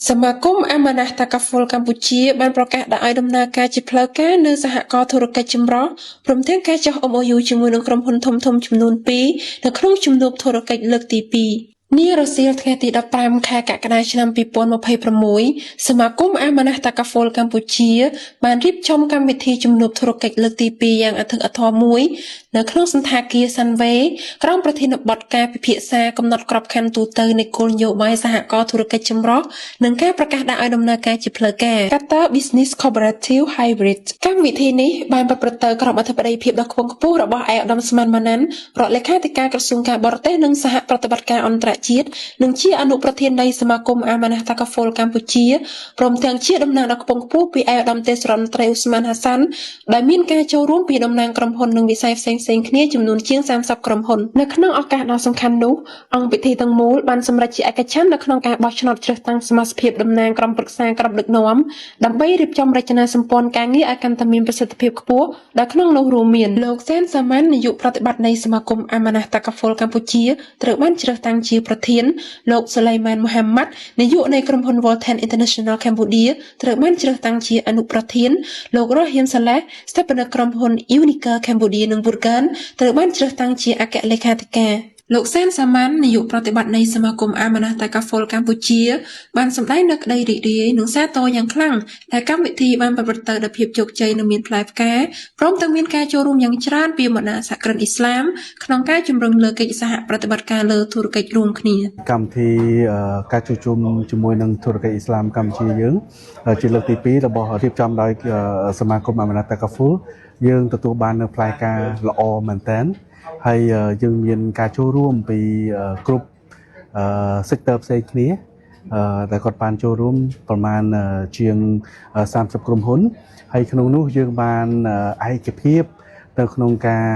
សមាគមអាម៉ាណាស់តាកាហ្វុលកម្ពុជាបានប្រកាសដាក់ឲ្យដំណើរការជាផ្លូវការនៅសហករណ៍ធុរកិច្ចចម្រុះព្រមទាំងការចុះ MOU ជាមួយនឹងក្រុមហ៊ុនធំៗចំនួន2នៅក្នុងជំនួបធុរកិច្ចលើកទី2នារសៀលថ្ងៃទី15ខែកក្កដាឆ្នាំ2026សមាគមអាម៉ាណាស់តាកាហ្វុលកម្ពុជាបានរៀបចំកម្មវិធីជំនួបធុរកិច្ចលើកទី2យ៉ាងអធិកអធមមួយនៅក្នុងសន្តាគារ Sunway ក្រោមប្រធានបទការពិភាក្សាកំណត់ក្របខ័ណ្ឌទូទៅនៃគោលនយោបាយសហករណ៍ធុរកិច្ចចម្រុះនិងការប្រកាសដាក់ឲ្យដំណើរការជាផ្លូវការ Qatar Business Cooperative Hybrid កម្មវិធីនេះបានប្រព្រឹត្តទៅក្រោមអធិបតីភាពដ៏ខ្ពង់ខ្ពស់របស់ឯកឧត្តមស្មានម៉ាណាន់រដ្ឋលេខាធិការក្រសួងការបរទេសនិងសហប្រតិបត្តិការអន្តរជាតិនិងជាអនុប្រធាននៃសមាគមអាម៉ាណាស់តាកាហ្វុលកម្ពុជាព្រមទាំងជាតំណាងដ៏ខ្ពង់ខ្ពស់ពីឯកឧត្តមទេសរដ្ឋមន្ត្រីអ៊ូស្មានហាសាន់ដែលមានការចូលរួមពីតំណាងក្រុមហ៊ុននិងវិស័យផ្សេងៗគ្នាចំនួនជាង30ក្រុមហ៊ុននៅក្នុងឱកាសដ៏សំខាន់នោះអង្គពិធីទាំងមូលបានសម្រេចជាឯកច្ឆន្ទនៅក្នុងការបោះឆ្នោតជ្រើសតាំងសមាជិកតំណាងក្រុមប្រឹក្សាក្រុមដឹកនាំដើម្បីរៀបចំរចនាសម្ព័ន្ធការងារឲ្យកាន់តែមានប្រសិទ្ធភាពខ្ពស់ដែលក្នុងនោះរួមមានលោកសែនសាម៉ាន់នាយកប្រតិបត្តិនៃសមាគមអាម៉ាណាស់តាកាហ្វុលកម្ពុជាត្រូវបានជ្រើសតាំងជាប្រធានលោកស៊ូឡៃម៉ានមូហាម៉ាត់នាយកនៃក្រុមហ៊ុន Volten International Cambodia ត្រូវបានជ្រើសតាំងជាអនុប្រធានលោករ៉ាហ៊ីមសាឡេះស្ថាបនិកក្រុមហ៊ុន Unica Cambodia និង Vulcan ត្រូវបានជ្រើសតាំងជាអគ្គលេខាធិការលោកសែនសាម៉ាន់នាយកប្រតិបត្តិនៃសមាគមអាម៉ាណាស់តាកាហ្វុលកម្ពុជាបានសម្ដែងនូវក្តីរីករាយនិងសាទរយ៉ាងខ្លាំងដែលកម្មវិធីបានប្រព្រឹត្តទៅដោយភាពជោគជ័យនិងមានផ្លែផ្កាព្រមទាំងមានការចូលរួមយ៉ាងច្រើនពីបណ្ដាសហគ្រិនអ៊ីស្លាមក្នុងការជំរុញលើកិច្ចសហប្រតិបត្តិការលើធុរកិច្ចរួមគ្នាកម្មវិធីការជួបជុំជាមួយនឹងធុរកិច្ចអ៊ីស្លាមកម្ពុជាយើងជាលើកទី2របស់រៀបចំដោយសមាគមអាម៉ាណាស់តាកាហ្វុលយើងទទួលបាននូវផ្លែការល្អមែនទែនហើយយើងមានការចូលរួមពីគ្រប់sector ផ្សេងគ្នាដែលគាត់បានចូលរួមប្រមាណជាង30ក្រុមហ៊ុនហើយក្នុងនោះយើងបានឯកភាពនៅក្នុងការ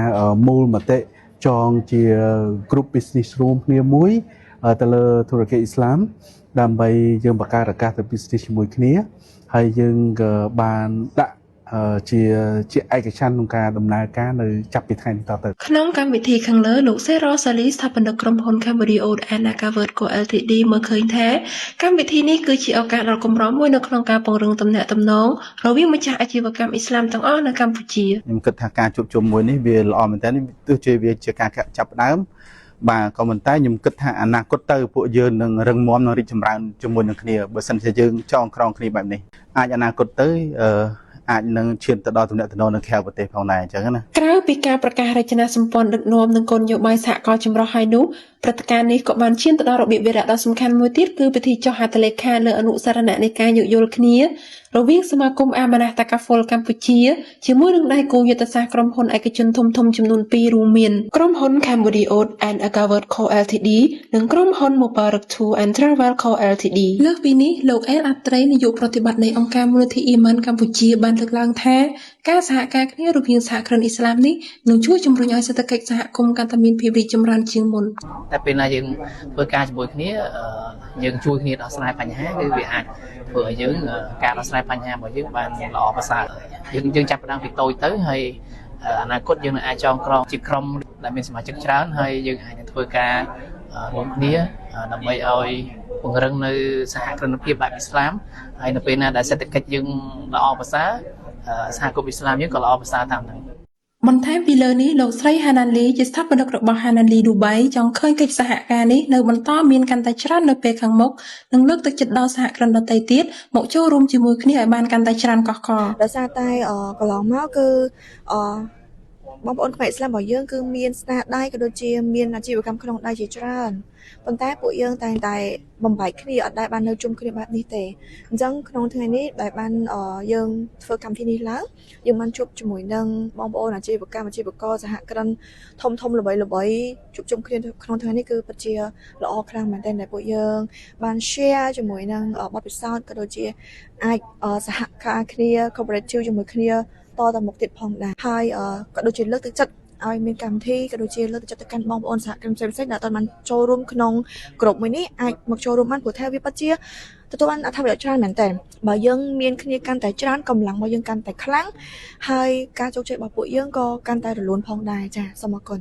មូលមតិចងជា group business រួមគ្នាមួយទៅលើធុរកិច្ចអ៊ីស្លាមដើម្បីយើងបង្កើតឱកាសទៅ business ជាមួយគ្នាហើយយើងក៏បានដាក់ជាឯកច្ឆន្ទក្នុងការដំណើរការនៅចាប់ពីថ្ងៃនេះតទៅក្នុងកម្មវិធីខាងលើលោកសេរ៉ូសាលីស្ថាបនិកក្រុមហ៊ុន Cambodia Oat and Agavert Co Ltd មើលឃើញថាកម្មវិធីនេះគឺជាឱកាសដ៏កម្រមួយនៅក្នុងការពង្រឹងទំនាក់ទំនងរវាងម្ចាស់អាជីវកម្មអ៊ីស្លាមទាំងអស់នៅកម្ពុជាខ្ញុំគិតថាការជួបជុំមួយនេះវាល្អមែនទែនទោះជាវាជាការចាប់ផ្ដើមបាទក៏ប៉ុន្តែខ្ញុំគិតថាអនាគតទៅពួកយើងនឹងរឹងមាំនិងរីកចម្រើនជាមួយនឹងគ្នាបើសិនជាយើងចងក្រងគ្នាបែបនេះអាចអនាគតទៅអាចនឹងឈានទៅដល់ទំនាក់ទំនងនៅក្រៅប្រទេសផងដែរអញ្ចឹងណាក្រៅពីការប្រកាសរចនាសម្ព័ន្ធដឹកនាំនិងគោលនយោបាយសហការចម្រុះហើយនោះព្រឹត្តិការណ៍នេះក៏បានឈានទៅដល់របៀបវារៈដ៏សំខាន់មួយទៀតគឺពិធីចុះហត្ថលេខាលើអនុស្សរណៈនៃការយោគយល់គ្នារវាងសមាគមអាម៉ាណាស់តាកាហ្វុលកម្ពុជាជាមួយនឹងដៃគូយុទ្ធសាស្ត្រក្រុមហ៊ុនឯកជនធំៗចំនួន2រួមមានក្រុមហ៊ុន Cambodia Oat and Agavert Co Ltd និងក្រុមហ៊ុន Mubarak Tour and Travel Co Ltd លើសពីនេះលោកអែលអាត្រីនាយកប្រតិបត្តិនៃអង្គការមូលនិធិអ៊ីម៉ានកម្ពុជាបានលើកឡើងថាការសហការគ្នារវាងសហគ្រិនអ៊ីស្លាមនេះនឹងជួយជំរុញឲ្យសេដ្ឋកិច្ចសហគមន៍កាន់តែមានភាពរីកចម្រើនជាងមុនតែពេលណាយើងធ្វើការជាមួយគ្នាយើងជួយគ្នាដោះស្រាយបញ្ហាគឺវាអាចធ្វើឲ្យយើងការដោះស្រាយបញ្ហារបស់យើងបានល្អប្រសើរយើងចាប់ផ្ដើមពីតូចទៅហើយអនាគតយើងនឹងអាចចងក្រងជាក្រុមដែលមានសមាជិកច្រើនហើយយើងអាចនឹងធ្វើការរួមគ្នាដើម្បីឲ្យពង្រឹងនៅសហគ្រិនភាពបែបអ៊ីស្លាមហើយនៅពេលណាដែលសេដ្ឋកិច្ចយើងល្អប្រសើរសហគមន៍អ៊ីស្លាមយើងក៏ល្អប្រសើរតាមហ្នឹងបន្ថែមពីលើនេះលោកស្រីហាណាលីជាស្ថាបនិករបស់ហាណាលីឌូបៃចង់ឃើញកិច្ចសហការនេះនៅបន្តមានកាន់តែច្រើននៅពេលខាងមុខនិងលើកទឹកចិត្តដល់សហគ្រិនដទៃទៀតមកចូលរួមជាមួយគ្នាឲ្យបានកាន់តែច្រើនកុះករដោយសារតែកន្លងមកគឺបងប្អូនខ្មែរអ៊ីស្លាមរបស់យើងគឺមានស្នាដៃក៏ដូចជាមានអាជីវកម្មក្នុងដៃជាច្រើនប៉ុន្តែពួកយើងតែងតែបំបែកគ្នាអត់ដែលបាននៅជុំគ្នាបែបនេះទេអញ្ចឹងក្នុងថ្ងៃនេះដែលបានយើងធ្វើកម្មវិធីនេះឡើងយើងបានជួបជាមួយនឹងបងប្អូនអាជីវកម្មអាជីវករសហគ្រិនធំល្បីជួបជុំគ្នាក្នុងថ្ងៃនេះគឺពិតជាល្អខ្លាំងមែនទែនដែលពួកយើងបាន share ជាមួយនឹងបទពិសោធន៍ក៏ដូចជាអាចសហការគ្នា cooperative ជាមួយគ្នាតទៅមុខទៀតផងដែរហើយក៏ដូចជាលើកទឹកចិត្តឲ្យមានកម្មវិធីក៏ដូចជាលើកទឹកចិត្តទៅកាន់បងប្អូនសហគ្រិនផ្សេងៗដែលអត់បានចូលរួមក្នុងក្រុមមួយនេះអាចមកចូលរួមបានព្រោះថាវាពិតជាទទួលបានអត្ថប្រយោជន៍ច្រើនមែនតើបើយើងមានគ្នាកាន់តែច្រើនកម្លាំងរបស់យើងកាន់តែខ្លាំងហើយការជោគជ័យរបស់ពួកយើងក៏កាន់តែរលូនផងដែរចា៎សូមអរគុណ